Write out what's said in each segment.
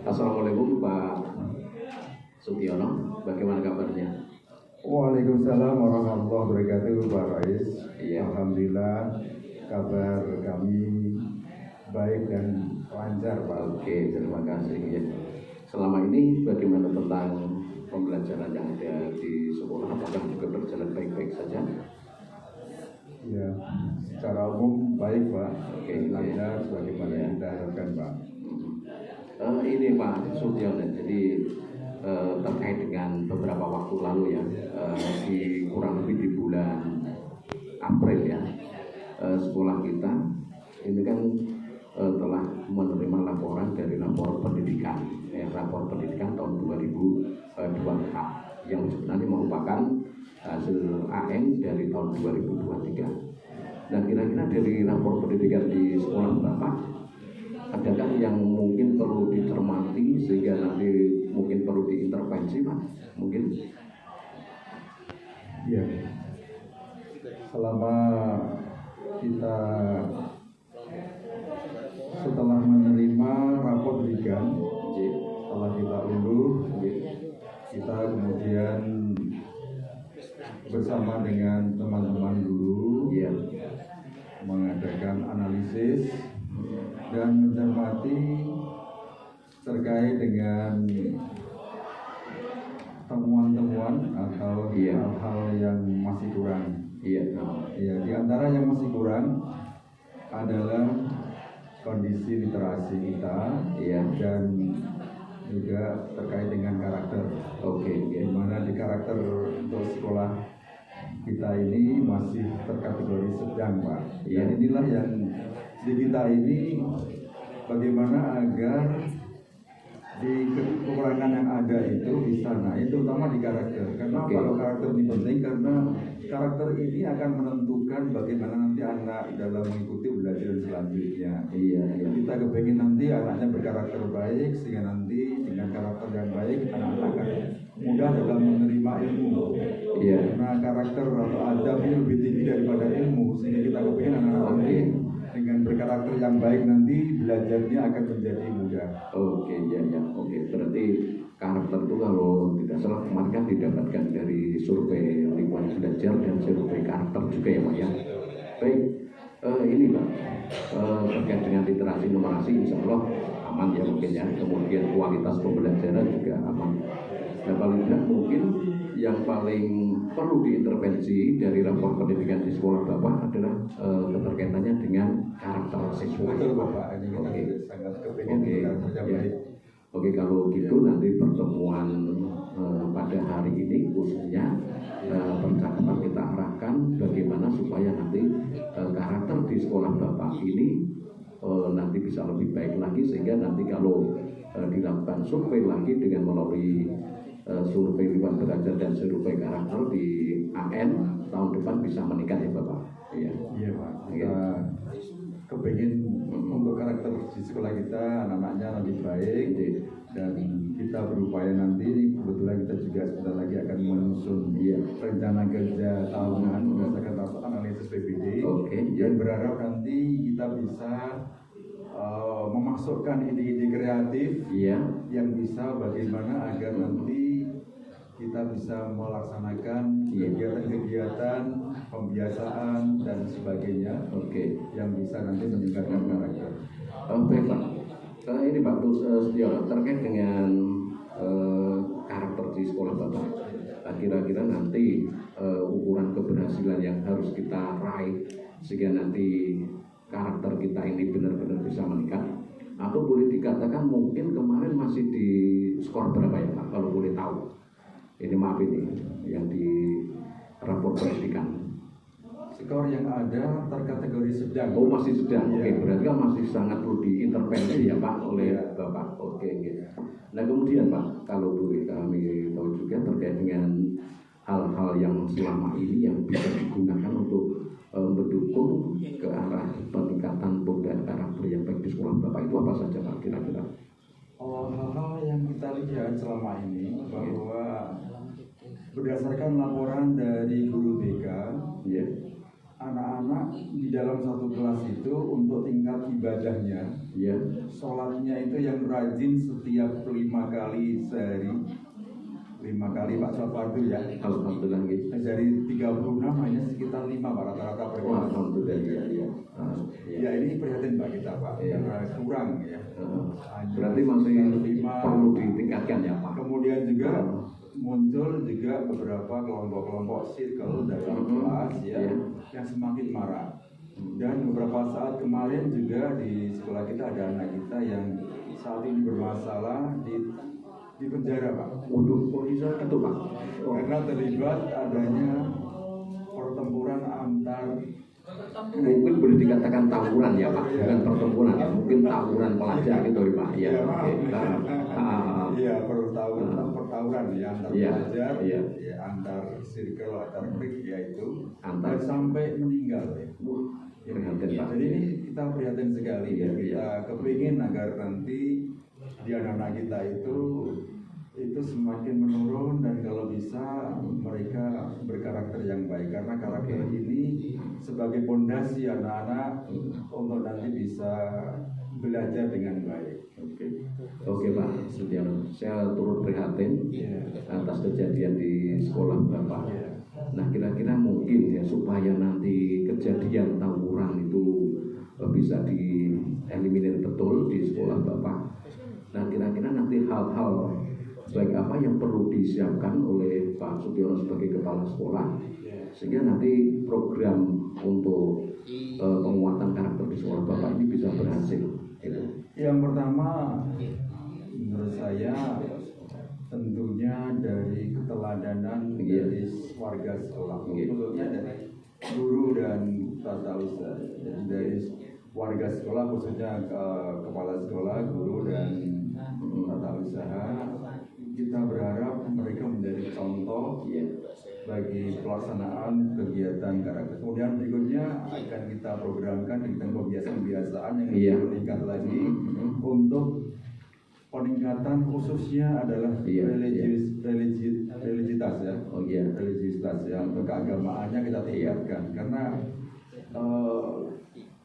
Assalamualaikum Pak Sutiono, bagaimana kabarnya? Waalaikumsalam warahmatullahi wabarakatuh, Pak Rais. Iya. Alhamdulillah kabar kami baik dan lancar, Pak. Oke, terima kasih. Ya. Selama ini bagaimana tentang pembelajaran yang ada di sekolah? Apakah juga berjalan baik-baik saja? Ya, secara umum baik, Pak. Oke, lancar sebagaimana ya. kita harapkan, Pak. Ini Pak Sutiono, jadi terkait dengan beberapa waktu lalu ya, di kurang lebih di bulan April ya, sekolah kita ini kan telah menerima laporan dari rapor pendidikan tahun 2024 yang sebenarnya merupakan hasil AM dari tahun 2023. Nah, kira-kira dari rapor pendidikan di sekolah Bapak, adakah yang mungkin perlu dicermati sehingga nanti mungkin perlu diintervensi, Pak? Mungkin? Iya. Selama kita setelah menerima rapor pendidikan, setelah kita unduh, kita kemudian bersama dengan teman-teman guru mengadakan analisis dan mencermati terkait dengan temuan-temuan atau hal-hal yang masih kurang. Di antara yang masih kurang adalah kondisi literasi kita, dan juga terkait dengan karakter. Di mana di karakter untuk sekolah kita ini masih terkategori sedang, Pak. Dan inilah yang di kita ini bagaimana agar di kekurangan yang ada itu bisa naik, terutama di karakter. Karena kalau karakter ini penting, karena karakter ini akan menentukan bagaimana nanti anak dalam mengikuti belajar selanjutnya. Kita kepingin nanti anaknya berkarakter baik, sehingga nanti dengan karakter yang baik anak-anak akan mudah dalam menerima ilmu. Karena karakter atau adab ini lebih tinggi daripada ilmu, sehingga kita kepingin anak-anak nanti dengan berkarakter yang baik nanti belajarnya akan menjadi mudah. Berarti karakter itu kalau tidak salah kemarin kan didapatkan dari survei lingkungan belajar dan survei karakter juga ya Pak ya. Baik, ini Pak, terkait dengan literasi numerasi insya Allah aman ya mungkin ya. Kemudian kualitas pembelajaran juga aman. Nah, paling tidak mungkin yang paling perlu diintervensi dari rapor pendidikan di sekolah Bapak adalah keterkaitannya dengan karakter siswa. Betul Bapak, ini kita sangat kepingin karakternya baik. Kalau gitu nanti pertemuan pada hari ini khususnya percakapan kita arahkan bagaimana supaya nanti karakter di sekolah Bapak ini nanti bisa lebih baik lagi, sehingga nanti kalau dilakukan survei lagi dengan melalui survei lingkungan belajar dan survei karakter di AN tahun depan bisa meningkat ya Bapak. Iya Pak. Kita kepingin untuk karakter di sekolah kita anak-anaknya lebih baik, dan kita berupaya nanti kebetulan kita juga sebentar lagi akan menyusun rencana kerja tahunan berdasarkan analisis PBD, dan berharap nanti kita bisa memasukkan ide-ide kreatif yang bisa bagaimana agar nanti kita bisa melaksanakan kegiatan-kegiatan pembiasaan dan sebagainya yang bisa nanti meningkatkan karakter. Baik Pak, ini Pak Sutiono terkait dengan karakter di sekolah Bapak, kira-kira nanti ukuran keberhasilan yang harus kita raih sehingga nanti karakter kita ini benar-benar bisa meningkat, atau boleh dikatakan mungkin kemarin masih di skor berapa ya Pak kalau boleh tahu? Ini maaf ini yang di rapor pendidikan. Skor yang ada terkategori sedang. Masih sedang. Berarti kan masih sangat perlu diintervensi ya Pak oleh Bapak. Nah kemudian Pak, kalau boleh kami tahu juga terkait dengan hal-hal yang selama ini yang bisa digunakan untuk mendukung ke arah peningkatan pemberdayaan karakter yang baik di sekolah Bapak itu apa saja Pak kira-kira? Hal-hal yang kita lihat selama ini bahwa berdasarkan laporan dari guru BK, anak-anak di dalam satu kelas itu untuk tingkat ibadahnya, sholatnya itu yang rajin setiap 5 kali sehari, 5 kali Pak sholat fardu ya. Alhamdulillah gitu. Dari 36 hanya sekitar 5 Pak rata-rata per kelas. Alhamdulillah ya. Ya ini prihatin Pak kita Pak, karena kurang ya. Berarti masih perlu ditingkatkan ya Pak. Kemudian juga muncul juga beberapa kelompok-kelompok circle dalam kelas ya yang semakin marak. Dan beberapa saat kemarin juga di sekolah kita ada anak kita yang saat ini bermasalah di penjara Pak. Waduh, kok bisa itu Pak? Karena terlibat adanya pertempuran antar, mungkin boleh dikatakan tawuran ya Pak, bukan pertempuran ya, mungkin tawuran pelajar gitu ya Pak. Iya, iya pertawuran ya antar pelajar, ya antar circle, antar klik ya itu, dan sampai meninggal ya. Jadi ini kita prihatin sekali ya, kita kepingin agar nanti di anak-anak kita itu semakin menurun dan kalau bisa mereka berkarakter yang baik, karena karakter ini sebagai pondasi anak-anak untuk nanti bisa belajar dengan baik. Oke Pak Sudiono, saya turut prihatin atas kejadian di sekolah Bapak. Nah kira-kira mungkin ya supaya nanti kejadian tawuran itu bisa dieliminir betul di sekolah Bapak. Nah kira-kira nanti hal-hal baik apa yang perlu disiapkan oleh Pak Sudiono sebagai kepala sekolah sehingga nanti program untuk penguatan karakter di sekolah Bapak ini bisa berhasil. Yang pertama menurut saya tentunya dari keteladanan dari warga sekolah, khususnya dari guru dan tata usaha, dari warga sekolah khususnya kepala sekolah, guru dan tata usaha. Kita berharap mereka menjadi contoh bagi pelaksanaan kegiatan karakter. Kemudian berikutnya akan kita programkan dengan kebiasaan-kebiasaan yang lebih meningkat lagi untuk peningkatan khususnya adalah religiositas ya. Religiositas ya, untuk keagamaannya kita tingkatkan karena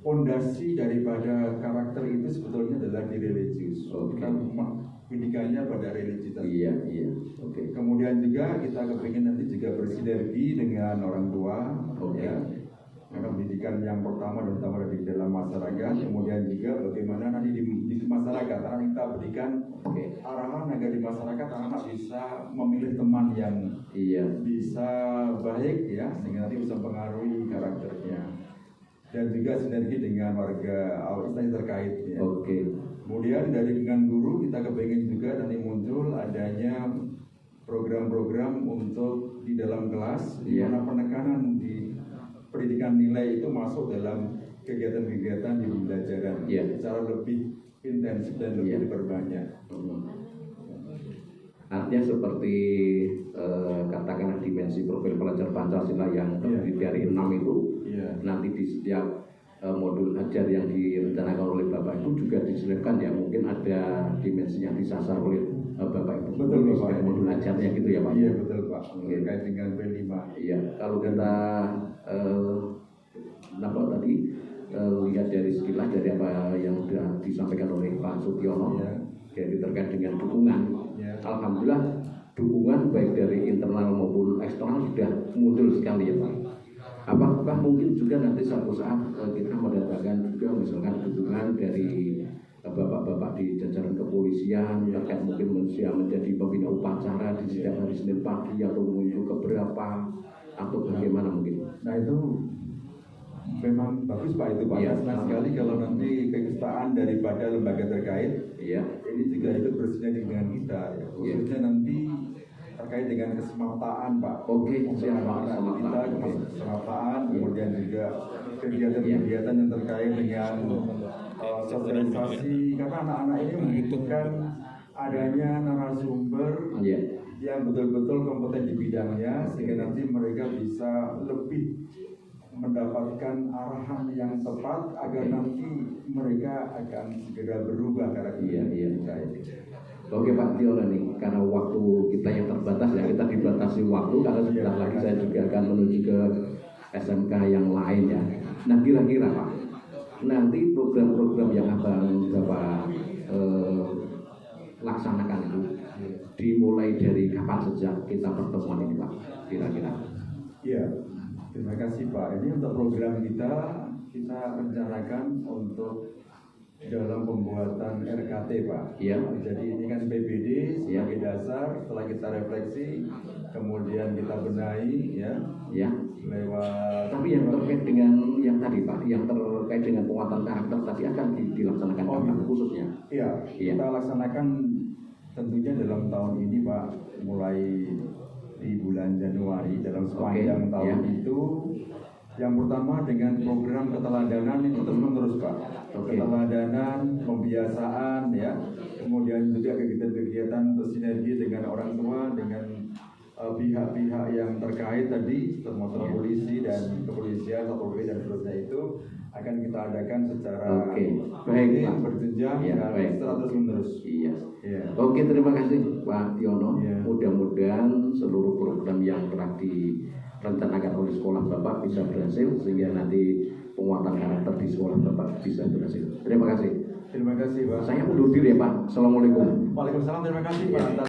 fondasi daripada karakter itu sebetulnya adalah di religius. Kita pendidikannya pada religiositas. Kemudian juga kita kepingin nanti juga bersinergi dengan orang tua. Karena pendidikan yang pertama dan utama di dalam masyarakat, kemudian juga bagaimana nanti di masyarakat, karena kita berikan arahan agar di masyarakat anak-anak bisa memilih teman yang bisa baik ya, sehingga nanti bisa mempengaruhi karakternya. Dan juga sinergi dengan warga instansi terkait ya. Kemudian dengan guru kita kepengen juga nanti muncul adanya program-program untuk di dalam kelas di mana penekanan di pendidikan nilai itu masuk dalam kegiatan-kegiatan di pembelajaran secara lebih intensif dan lebih diperbanyak. Artinya seperti katakanlah dimensi profil pelajar Pancasila yang terdiri dari 6 itu nanti di setiap modul ajar yang direncanakan oleh Bapak itu juga diselipkan ya, mungkin ada dimensi yang disasar oleh Bapak Ibu. Betul Pak, modul ajarnya gitu ya Pak. Iya betul Pak, terkait dengan P5. Iya, kalau kita tadi lihat dari sekilas dari apa yang sudah disampaikan oleh Pak Sudiono, jadi terkait dengan dukungan. Alhamdulillah dukungan baik dari internal maupun eksternal sudah muncul sekali ya Pak. Apakah mungkin juga nanti suatu saat kita mendatangkan juga misalkan dukungan dari bapak-bapak di jajaran kepolisian terkait mungkin menjadi pembina upacara di setiap hari Senin pagi atau mungkin keberapa atau bagaimana mungkin? Nah itu memang bagus Pak, itu Pak. Senang sekali kalau nanti keikutsertaan daripada lembaga terkait ini juga ikut bersinergi dengan kita ya. Khususnya nanti terkait dengan kesemataan Pak. Kesemataan, kemudian juga kegiatan-kegiatan yang terkait dengan sosialisasi, karena anak-anak ini membutuhkan adanya narasumber yang betul-betul kompeten di bidangnya sehingga nanti mereka bisa lebih mendapatkan arahan yang tepat agar nanti mereka akan segera berubah karakternya. Oke Pak Tiono nih, karena waktu kita yang terbatas ya, kita dibatasi waktu karena sebentar lagi saya juga akan menuju ke SMK yang lain ya. Nah kira-kira Pak, nanti program-program yang Bapak laksanakan itu dimulai dari kapan sejak kita pertemuan ini Pak, kira-kira? Iya, terima kasih Pak. Ini untuk program kita rencanakan untuk dalam pembuatan RKT Pak. Iya. Jadi ini kan PBD sebagai dasar, setelah kita refleksi, kemudian kita benahi ya. Ya. Lewat. Tapi yang terkait dengan yang tadi Pak, yang terkait dengan penguatan karakter tadi akan dilaksanakan kapan khususnya? Iya. Kita laksanakan tentunya dalam tahun ini Pak, mulai di bulan Januari dalam sepanjang tahun itu. Yang pertama dengan program keteladanan itu terus menerus Pak. Keteladanan, pembiasaan ya, kemudian juga kegiatan-kegiatan bersinergi dengan orang tua, dengan pihak-pihak yang terkait tadi, termasuk polisi dan kepolisian, satpol pp dan seterusnya itu akan kita adakan secara baik berjenjang dan secara terus menerus. Iya. Oke, terima kasih Pak Tiono. Mudah-mudahan seluruh program yang telah direncanakan oleh sekolah Bapak bisa berhasil sehingga nanti penguatan karakter di sekolah Bapak bisa berhasil. Terima kasih. Terima kasih Pak. Saya undur diri ya Pak. Assalamualaikum. Waalaikumsalam. Terima kasih Pak.